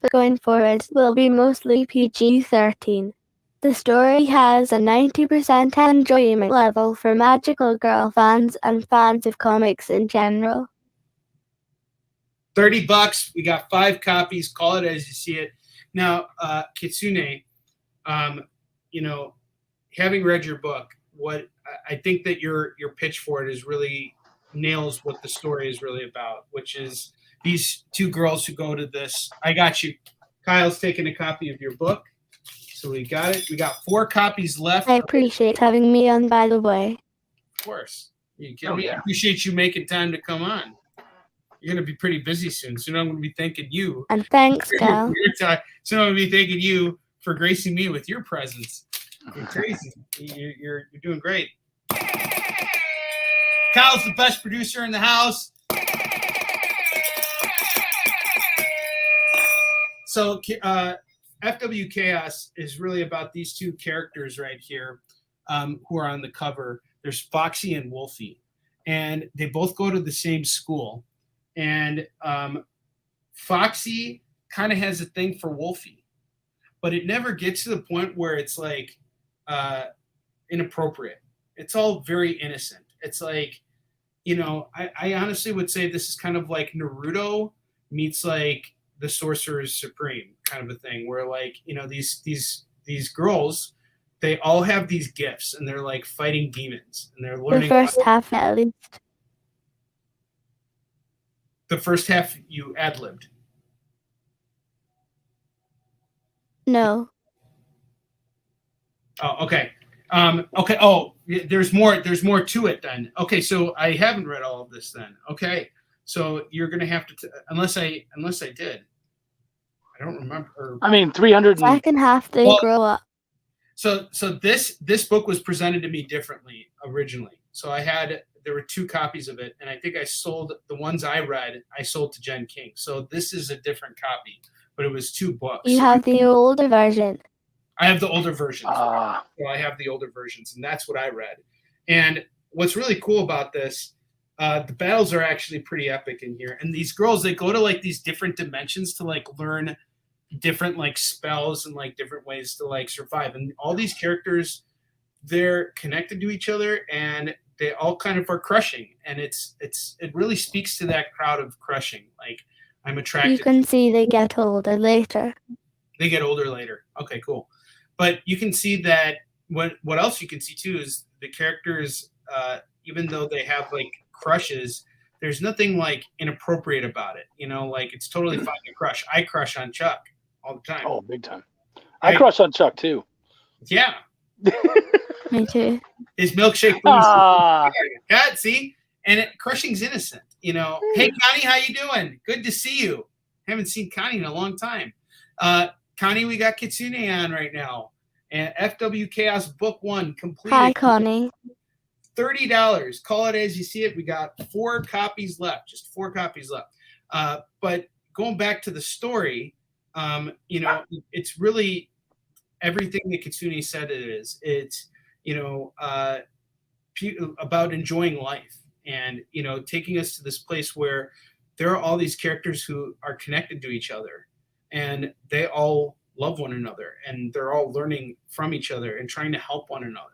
But going forward will be mostly PG-13. The story has a 90% enjoyment level for magical girl fans and fans of comics in general. $30. We got 5 copies. Call it as you see it. Now, Kitsune, having read your book, what I think that your pitch for it is really nails what the story is really about, which is these 2 girls who go to this. I got you. Kyle's taking a copy of your book. So we got it. We got 4 copies left. I appreciate having me on, by the way. Of course. I appreciate you making time to come on. You're going to be pretty busy soon. Soon I'm going to be thanking you. And thanks, Cal. Soon I'm going to be thanking you for gracing me with your presence. You're crazy. You're doing great. Kyle's the best producer in the house. So FW Chaos is really about these 2 characters right here who are on the cover. There's Foxy and Wolfie, and they both go to the same school. And Foxy kind of has a thing for Wolfie, but it never gets to the point where it's like inappropriate. It's all very innocent. It's like, I honestly would say this is kind of like Naruto meets like the Sorcerer's Supreme kind of a thing, where like, these girls, they all have these gifts and they're like fighting demons and they're learning. The first half at least. The first half you ad-libbed. No. Oh, okay. Okay. Oh, there's more. There's more to it then. Okay, so I haven't read all of this then. Okay, so you're gonna have to, unless I did. I don't remember. I mean, 300 and Second half, they Well- grow up. So this book was presented to me differently originally. So there were 2 copies of it, and I think I sold the ones I read. I sold to Jen King. So this is a different copy, but it was 2 books. You have the older version. I have the older versions. Ah. So I have the older versions, and that's what I read. And what's really cool about this, the battles are actually pretty epic in here. And these girls, they go to like these different dimensions to like learn different like spells and like different ways to like survive. And all these characters, they're connected to each other, and they all kind of are crushing. And it really speaks to that crowd of crushing. Like, I'm attracted. You can see they get older later. They get older later. Okay, cool. But you can see that what else you can see too is the characters, even though they have like crushes, there's nothing like inappropriate about it. You know, like it's totally fine to crush. I crush on Chuck all the time. Oh, big time. I crush on Chuck too. Yeah. Me too. His milkshake. Ah. Yeah, see? And crushing's innocent. You know, hey Connie, how you doing? Good to see you. Haven't seen Connie in a long time. Connie, we got Kitsune on right now. And FW Chaos Book 1 completed. Hi, Connie. $30. Call it as you see it. We got 4 copies left. Just 4 copies left. But going back to the story, you know, it's really everything that Kitsune said it is. It's, you know, about enjoying life and, you know, taking us to this place where there are all these characters who are connected to each other, and they all love one another, and they're all learning from each other and trying to help one another.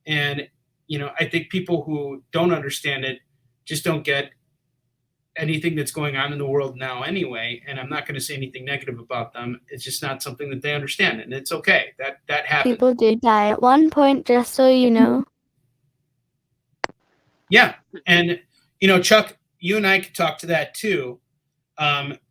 And, you know, I think people who don't understand it just don't get anything that's going on in the world now anyway. And I'm not going to say anything negative about them. It's just not something that they understand, and it's okay. That happens. People do die at one point, just so you know. Yeah. And, you know, Chuck, you and I could talk to that too.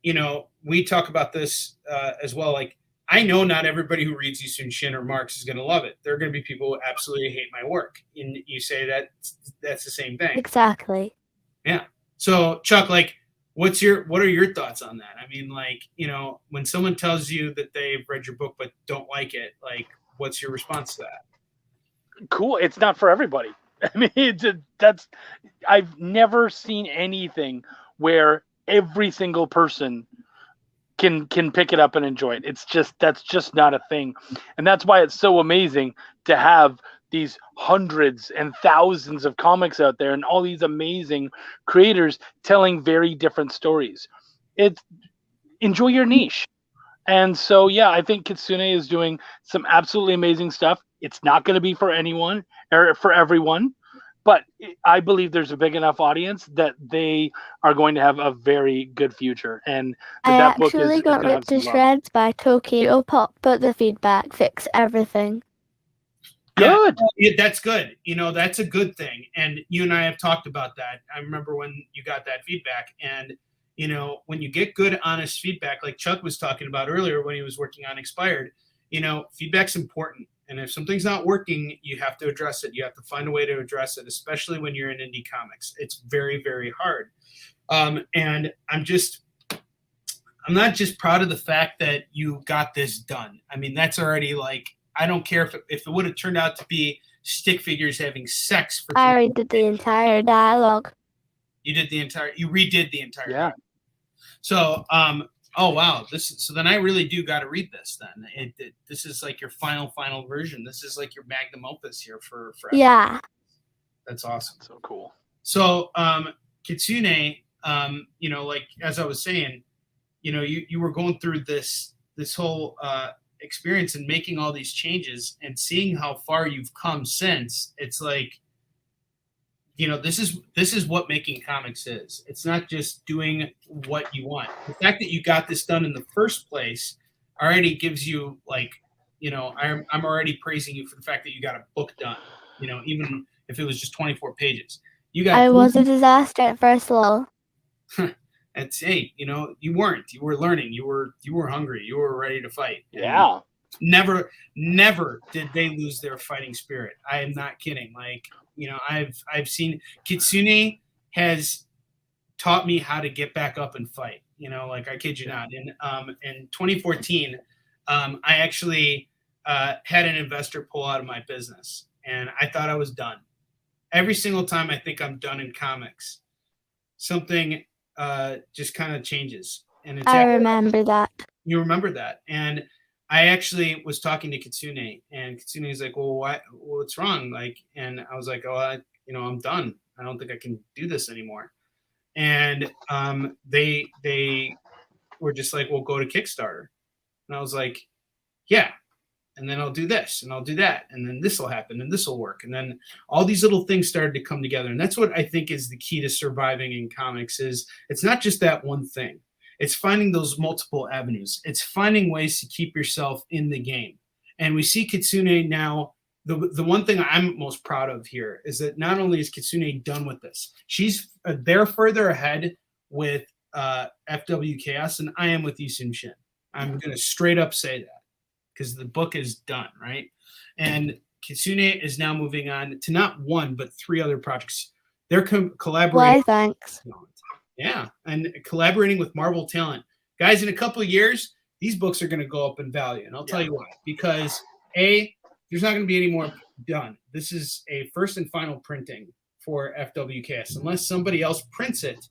You know, we talk about this as well. Like, I know not everybody who reads Yusun Shin or Marx is going to love it. There are going to be people who absolutely hate my work. And you say that's the same thing. Exactly. Yeah. So Chuck, like, what are your thoughts on that? I mean, like, you know, when someone tells you that they've read your book but don't like it, like, what's your response to that? Cool. It's not for everybody. I mean, I've never seen anything where every single person can pick it up and enjoy it. That's just not a thing. And that's why it's so amazing to have these hundreds and thousands of comics out there and all these amazing creators telling very different stories. Enjoy your niche. And so, yeah, I think Kitsune is doing some absolutely amazing stuff. It's not going to be for anyone or for everyone, but I believe there's a big enough audience that they are going to have a very good future. And I that book actually is got gonna ripped have to some love. shreds by Tokyo Pop, but the feedback fixed everything. Good. Yeah, that's good. You know, that's a good thing. And you and I have talked about that. I remember when you got that feedback. And, you know, when you get good, honest feedback, like Chuck was talking about earlier when he was working on Expired, you know, feedback's important. And if something's not working, you have to address it. You have to find a way to address it, especially when you're in indie comics. It's very, very hard. And I'm not just proud of the fact that you got this done. I mean, that's already like, I don't care if it would have turned out to be stick figures having sex. I redid the entire dialogue. You redid the entire. Yeah. So, oh wow, so then I really do got to read this. Then this is like your final version. This is like your magnum opus here for. Yeah. That's awesome. So cool. So, Kitsune, you know, like as I was saying, you know, you were going through this whole experience and making all these changes and seeing how far you've come since. It's like, you know, this is what making comics is. It's not just doing what you want. The fact that you got this done in the first place already gives you, like, you know, I'm already praising you for the fact that you got a book done. You know, even if it was just 24 pages. I was a disaster at first, lol. Hey, you know, you weren't. You were learning. You were hungry. You were ready to fight. Yeah. never did they lose their fighting spirit. I am not kidding. Like, I've seen Kitsune has taught me how to get back up and fight. Like, I kid you not. In 2014, I actually had an investor pull out of my business, and I thought I was done. Every single time I think I'm done in comics, something just kind of changes. And I remember that. You remember that. And I actually was talking to Kitsune, and Kitsune's like, well, what's wrong? Like, and I was like, I'm done. I don't think I can do this anymore. And they were just like, well, go to Kickstarter. And I was like, yeah. And then I'll do this and I'll do that. And then this will happen and this will work. And then all these little things started to come together. And that's what I think is the key to surviving in comics is it's not just that one thing. It's finding those multiple avenues. It's finding ways to keep yourself in the game. And we see Kitsune now. The one thing I'm most proud of here is that not only is Kitsune done with this, they're further ahead with FW Chaos than I am with Yusum Shin. I'm going to straight up say that because the book is done, right? And Kitsune is now moving on to not one, but 3 other projects. They're collaborating. Why, thanks. Yeah, and collaborating with Marvel talent. Guys, in a couple of years, these books are going to go up in value. And I'll tell you why. Because, A, there's not going to be any more done. This is a first and final printing for FWKS. Unless somebody else prints it,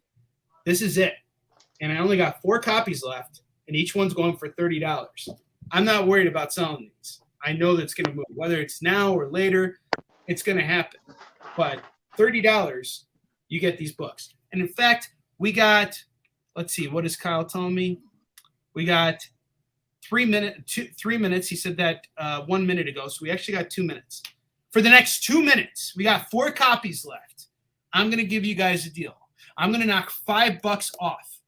this is it. And I only got 4 copies left, and each one's going for $30. I'm not worried about selling these. I know that's going to move. Whether it's now or later, it's going to happen. But $30, you get these books. And in fact, we got, let's see, what is Kyle telling me? We got 3 minutes. He said that 1 minute ago. So we actually got 2 minutes. For the next 2 minutes, we got 4 copies left. I'm going to give you guys a deal. I'm going to knock $5 off.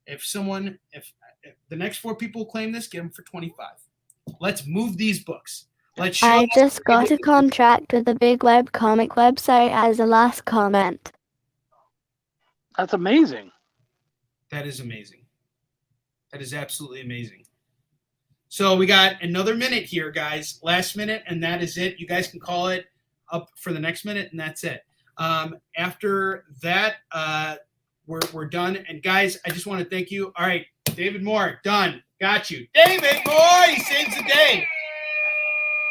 If the next 4 people claim this, get them for 25. Let's move these books. Let's show I just got a contract with a big web comic website as a last comment. That's amazing. That is amazing. That is absolutely amazing. So we got another minute here, guys. Last minute, and that is it. You guys can call it up for the next minute, and that's it. After that, we're done. And guys, I just want to thank you. All right, David Moore, done. Got you. David Moore, he saves the day.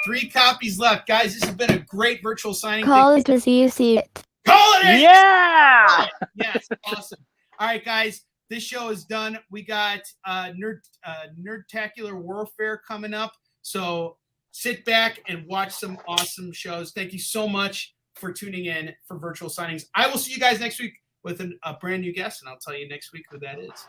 3 copies left. Guys, this has been a great virtual signing. Call it as you see it. Call it! Yeah! Yes, awesome. All right, guys, this show is done. We got Nerdtacular Warfare coming up. So sit back and watch some awesome shows. Thank you so much for tuning in for virtual signings. I will see you guys next week with a brand new guest, and I'll tell you next week who that is.